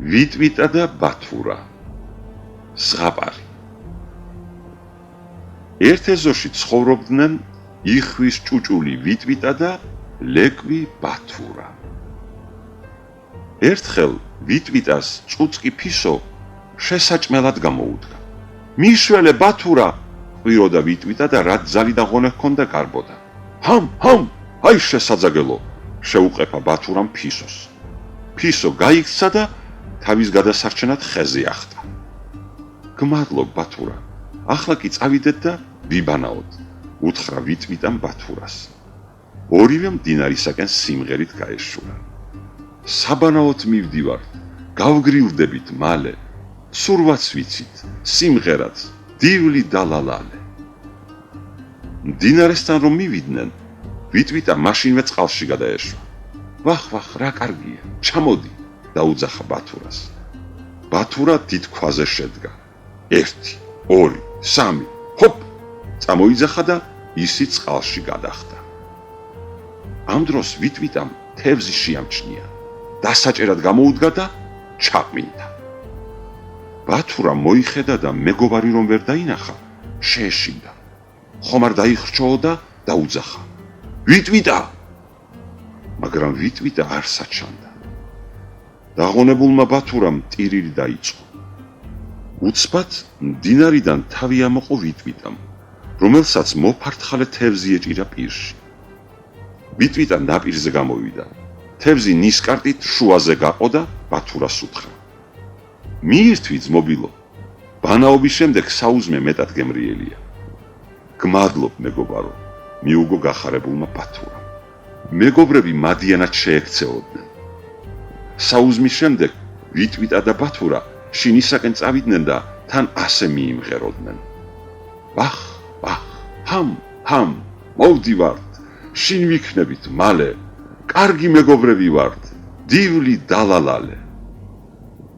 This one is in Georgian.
ვიტვიტა და ბათურა. ზღაპარი. ერთ ეზოში ცხოვრობდნენ იხვის ჭუჭული ვიტვიტა და ლეკვი ბათურა. ერთხელ ვიტვიტას წუწკი ფისო შესაჭმელად გამოუდგა. მიშველე ბათურა, ყვიროდა ვიტვიტა და რაც ძალი და ღონე ჰქონდა გარბოდა. ჰამ, აი შესაძაგელო, შეუყეფა ბათურამ ფისოს. ფისო გაიქცა და თავის გადასარჩენად ხეზე ახტა. გმადლობ ბათურა, ახლა კი წავიდეთ და ვიბანაოთ, უთხრა ვიტვიტამ ბათურას. ორივე მდინარისაკენ სიმღერით გაეშურა. საბანაოდ მივდივართ, გავგრილდებით მალე, სურვაც ვიცით, სიმღერაც, დივლი დალალალე. მდინარესთან რომ მივიდნენ, ვიტვიტა მაშინვე წყალში გადაეშვა. ვახ, რა კარგია, ჩამოდი, დაუძახა ბათურას. ბათურა დიდ ქვაზე შედგა. 1, 2, 3, ჰოპ! წამოიძახა და ისიც წყალში გადახტა. ამ დროს ვიტვიტამ თევზი შეამჩნია. დასაჭერად გამოუდგა და ჩაყმინდა. ბათურა მოიხედა და მეგობარი რომ ვერ დაინახა, შეეშინდა. ხომ არ დაიხრჩოო და დაუძახა. ვიტვიტა! მაგრამ ვიტვიტა არ საჩანდა. დაღონებულმა ბათურამ ტირილი დაიწყო. უცბად მდინარიდან თავი ამოყო ვიტვიტამ, რომელსაც მოფართხალე თევზი ეჭირა პირში. ვიტვიტა ნაპირზე გამოვიდა. თევზი ნისკარტით შუაზე გაყო და ბათურას უთხრა. მიირთვი ძმობილო, ბანაობის შემდეგ საუზმე მეტად გემრიელია. გმადლობ მეგობარო, მიუგო გახარებულმა ბათურამ. მეგობრები მადიანად შეექცეოდნენ. საუზმის შემდეგ ვიტვიტა და ბათურა შინისაკენ წავიდნენ და თან ასე მიიმღეროდნენ. ვახ, ჰამ, მოვდივართ, შინ ვიქნებით მალე, კარგი მეგობრები ვართ, დივლი დალალალე.